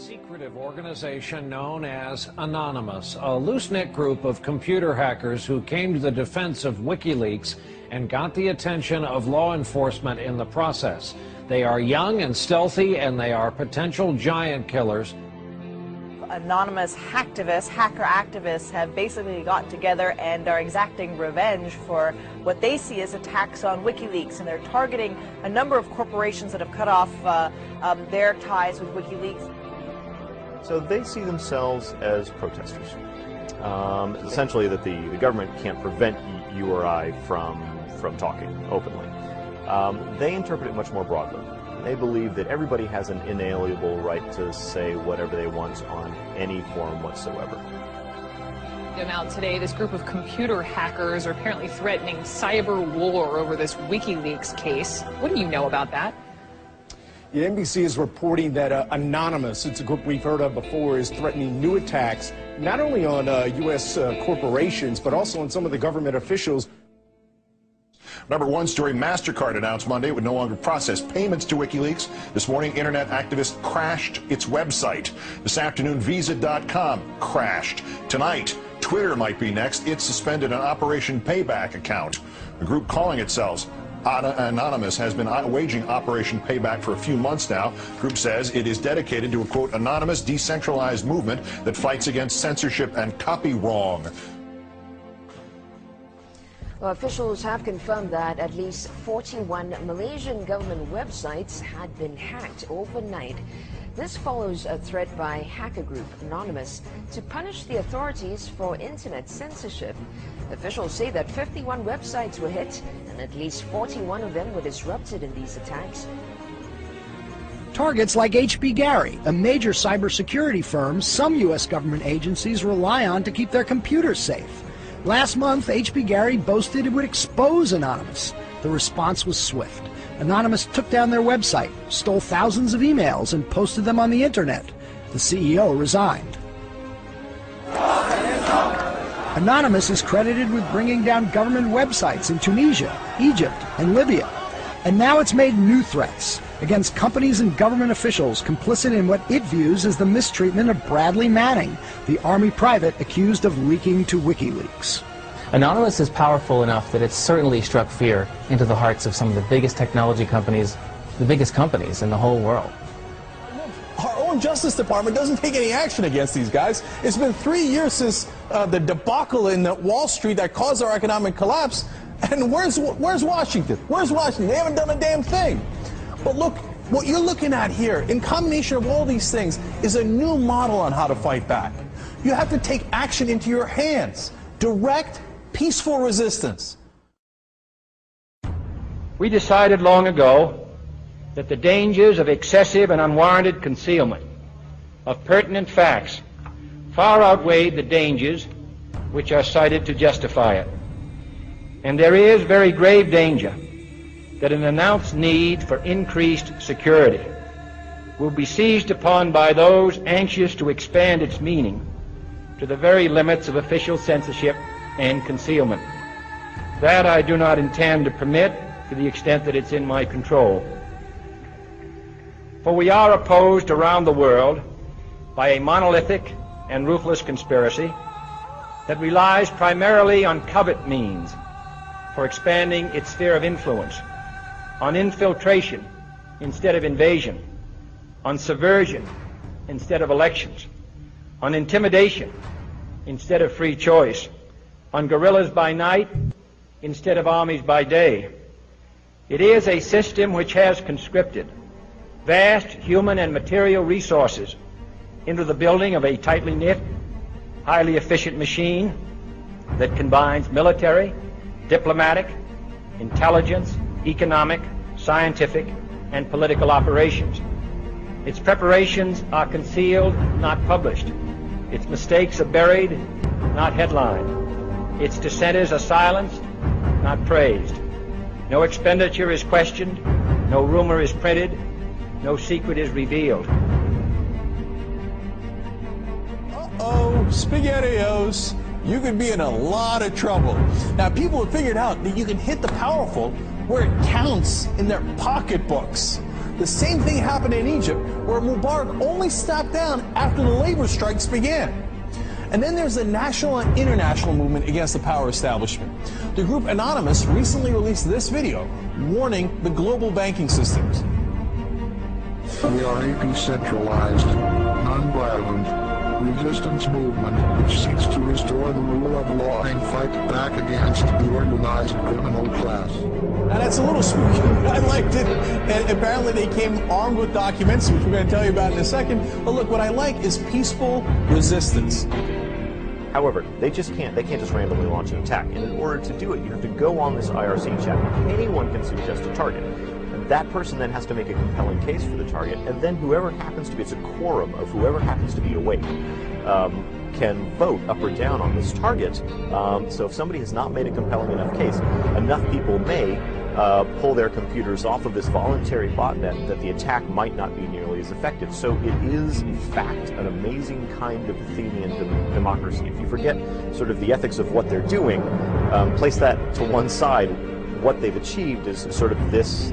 secretive organization known as Anonymous, a loose-knit group of computer hackers who came to the defense of WikiLeaks and got the attention of law enforcement in the process. They are young and stealthy, and they are potential giant killers. Anonymous hacker activists have basically got together and are exacting revenge for what they see as attacks on WikiLeaks, and they're targeting a number of corporations that have cut off their ties with WikiLeaks. So they see themselves as protesters. Essentially that the government can't prevent you or I from talking openly. They interpret it much more broadly. They believe that everybody has an inalienable right to say whatever they want on any forum whatsoever. Now today, this group of computer hackers are apparently threatening cyber war over this WikiLeaks case. What do you know about that? Yeah, NBC is reporting that Anonymous, it's a group we've heard of before, is threatening new attacks not only on U.S. corporations, but also on some of the government officials. Number one story, MasterCard announced Monday it would no longer process payments to WikiLeaks. This morning, internet activists crashed its website. This afternoon, Visa.com crashed. Tonight, Twitter might be next. It suspended an Operation Payback account. A group calling itself Anonymous has been waging Operation Payback for a few months now. The group says it is dedicated to a, quote, anonymous, decentralized movement that fights against censorship and copy wrong. Well, officials have confirmed that at least 41 Malaysian government websites had been hacked overnight. This follows a threat by hacker group Anonymous to punish the authorities for internet censorship. Officials say that 51 websites were hit and at least 41 of them were disrupted in these attacks. Targets like HB Gary, a major cybersecurity firm some U.S. government agencies rely on to keep their computers safe. Last month, HB Gary boasted it would expose Anonymous. The response was swift. Anonymous took down their website, stole thousands of emails, and posted them on the internet. The CEO resigned. Anonymous is credited with bringing down government websites in Tunisia, Egypt, and Libya. And now it's made new threats against companies and government officials complicit in what it views as the mistreatment of Bradley Manning, the Army private accused of leaking to WikiLeaks. Anonymous is powerful enough that it's certainly struck fear into the hearts of some of the biggest technology companies, the biggest companies in the whole world. Our own Justice Department doesn't take any action against these guys. It's been 3 years since the debacle in Wall Street that caused our economic collapse. And where's Washington? Where's Washington? They haven't done a damn thing. But look, what you're looking at here, in combination of all these things, is a new model on how to fight back. You have to take action into your hands. Direct, peaceful resistance. We decided long ago that the dangers of excessive and unwarranted concealment of pertinent facts far outweighed the dangers which are cited to justify it. And there is very grave danger that an announced need for increased security will be seized upon by those anxious to expand its meaning to the very limits of official censorship and concealment. That I do not intend to permit to the extent that it's in my control. For we are opposed around the world by a monolithic and ruthless conspiracy that relies primarily on covert means for expanding its sphere of influence, on infiltration instead of invasion, on subversion instead of elections, on intimidation instead of free choice, on guerrillas by night instead of armies by day. It is a system which has conscripted vast human and material resources into the building of a tightly knit, highly efficient machine that combines military, diplomatic, intelligence, economic, scientific, and political operations. Its preparations are concealed, not published. Its mistakes are buried, not headlined. Its dissenters are silenced, not praised. No expenditure is questioned, no rumor is printed, no secret is revealed. Uh-oh, SpaghettiOs. You could be in a lot of trouble. Now, people have figured out that you can hit the powerful where it counts in their pocketbooks. The same thing happened in Egypt, where Mubarak only stepped down after the labor strikes began. And then there's the national and international movement against the power establishment. The group Anonymous recently released this video warning the global banking systems. We are a decentralized, non-violent resistance movement which seeks to restore the rule of law and fight back against the organized criminal class. Now that's a little spooky. I liked it. And apparently they came armed with documents, which we're going to tell you about in a second. But look, what I like is peaceful resistance. However, they can't just randomly launch an attack. And in order to do it, you have to go on this IRC check. Anyone can suggest a target. That person then has to make a compelling case for the target, and then whoever happens to be, it's a quorum of whoever happens to be awake, can vote up or down on this target. So if somebody has not made a compelling enough case, enough people may pull their computers off of this voluntary botnet that the attack might not be nearly as effective. So it is, in fact, an amazing kind of Athenian democracy. If you forget sort of the ethics of what they're doing, place that to one side, what they've achieved is sort of this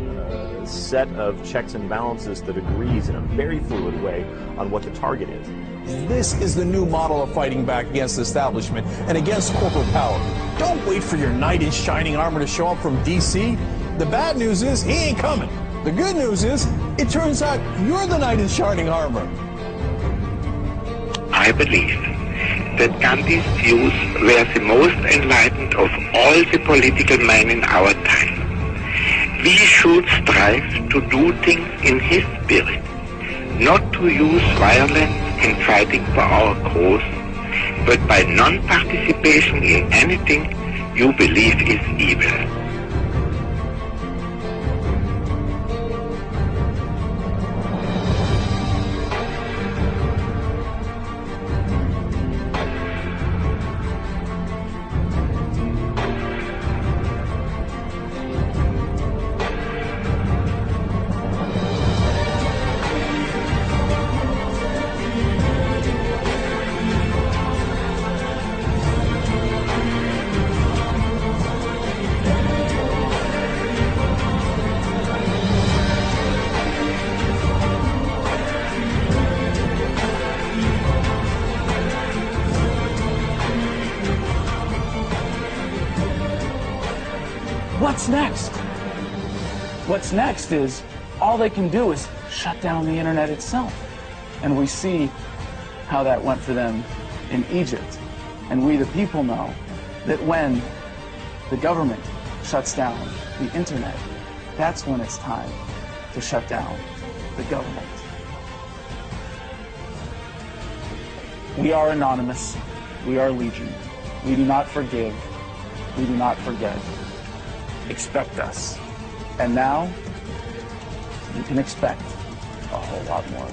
set of checks and balances that agrees in a very fluid way on what the target is. This is the new model of fighting back against the establishment and against corporate power. Don't wait for your knight in shining armor to show up from DC. The bad news is he ain't coming. The good news is it turns out you're the knight in shining armor. I believe that Gandhi's views were the most enlightened of all the political men in our time. We should strive to do things in his spirit, not to use violence in fighting for our cause, but by non-participation in anything you believe is evil. What's next? What's next is all they can do is shut down the internet itself. And we see how that went for them in Egypt. And we, the people, know that when the government shuts down the internet, that's when it's time to shut down the government. We are Anonymous. We are Legion. We do not forgive. We do not forget. Expect us. And now, you can expect a whole lot more.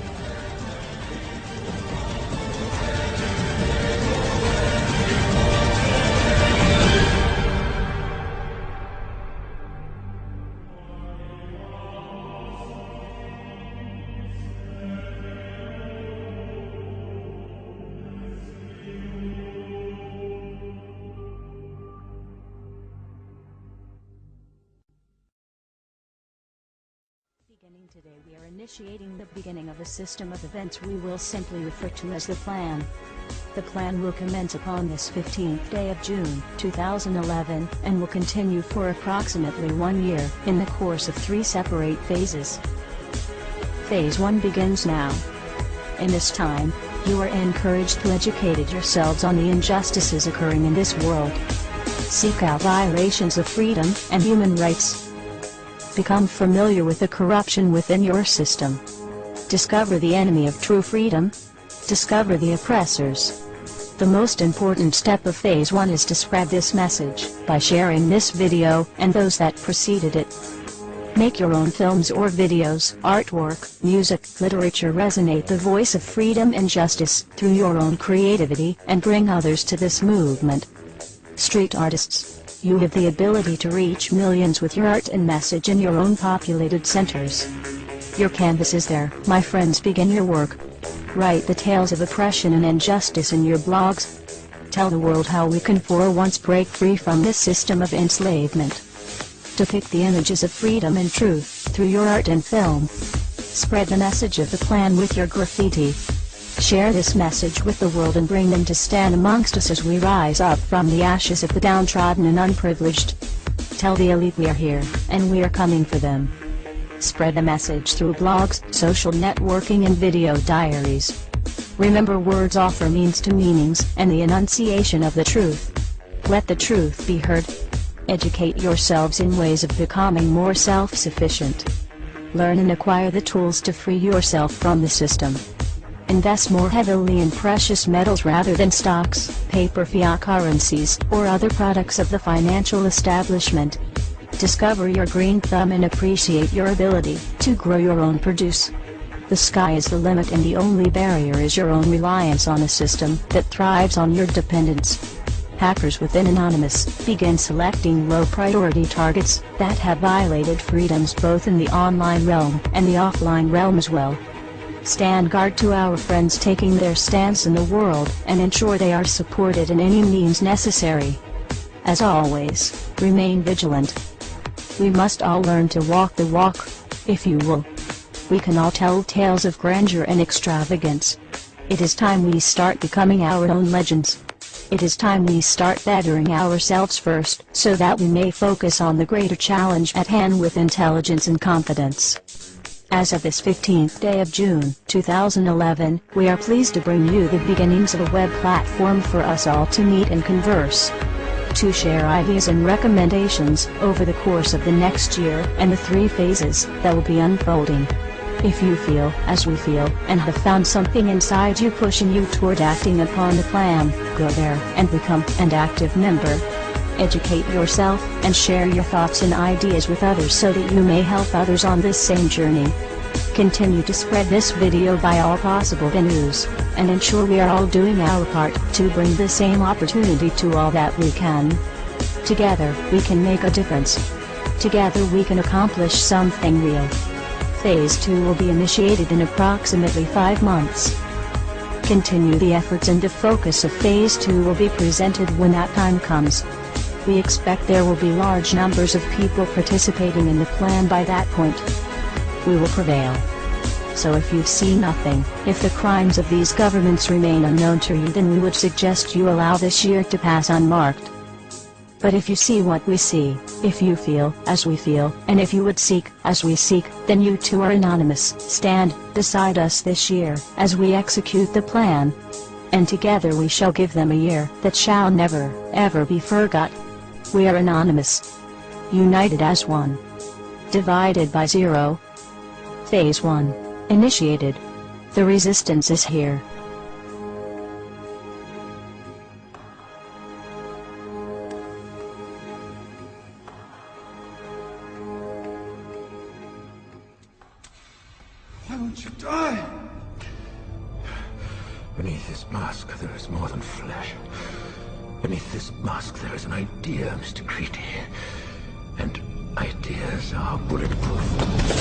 Today we are initiating the beginning of a system of events we will simply refer to as the Plan. The Plan will commence upon this 15th day of June 2011 and will continue for approximately 1 year in the course of 3 separate phases. Phase 1 begins now. In this time, you are encouraged to educate yourselves on the injustices occurring in this world. Seek out violations of freedom and human rights. Become familiar with the corruption within your system. Discover the enemy of true freedom. Discover the oppressors. The most important step of Phase 1 is to spread this message by sharing this video and those that preceded it. Make your own films or videos, artwork, music, literature resonate the voice of freedom and justice through your own creativity and bring others to this movement. Street artists. You have the ability to reach millions with your art and message in your own populated centers. Your canvas is there, my friends. Begin your work. Write the tales of oppression and injustice in your blogs. Tell the world how we can for once break free from this system of enslavement. Depict the images of freedom and truth through your art and film. Spread the message of the plan with your graffiti. Share this message with the world and bring them to stand amongst us as we rise up from the ashes of the downtrodden and unprivileged. Tell the elite we are here, and we are coming for them. Spread the message through blogs, social networking and video diaries. Remember, words offer means to meanings and the enunciation of the truth. Let the truth be heard. Educate yourselves in ways of becoming more self-sufficient. Learn and acquire the tools to free yourself from the system. Invest more heavily in precious metals rather than stocks, paper fiat currencies, or other products of the financial establishment. Discover your green thumb and appreciate your ability to grow your own produce. The sky is the limit, and the only barrier is your own reliance on a system that thrives on your dependence. Hackers within Anonymous begin selecting low-priority targets that have violated freedoms both in the online realm and the offline realm as well. Stand guard to our friends taking their stance in the world and ensure they are supported in any means necessary. As always, remain vigilant. We must all learn to walk the walk, if you will. We can all tell tales of grandeur and extravagance. It is time we start becoming our own legends. It is time we start bettering ourselves first, so that we may focus on the greater challenge at hand with intelligence and confidence. As of this 15th day of June, 2011, we are pleased to bring you the beginnings of a web platform for us all to meet and converse. To share ideas and recommendations over the course of the next year and the 3 phases that will be unfolding. If you feel, as we feel, and have found something inside you pushing you toward acting upon the plan, go there and become an active member. Educate yourself and share your thoughts and ideas with others so that you may help others on this same journey. Continue to spread this video by all possible venues, and ensure we are all doing our part to bring the same opportunity to all that we can. Together, we can make a difference. Together we can accomplish something real. Phase 2 will be initiated in approximately 5 months. Continue the efforts, and the focus of Phase 2 will be presented when that time comes. We expect there will be large numbers of people participating in the plan by that point. We will prevail. So if you've seen nothing, if the crimes of these governments remain unknown to you, then we would suggest you allow this year to pass unmarked. But if you see what we see, if you feel as we feel, and if you would seek as we seek, then you too are anonymous. Stand beside us this year as we execute the plan. And together we shall give them a year that shall never, ever be forgot. We are anonymous. United as one. Divided by zero. Phase 1. Initiated. The resistance is here. Why won't you die? Beneath this mask, there is more than flesh. Beneath this mask, there is an idea, Mr. Creedy. And ideas are bulletproof.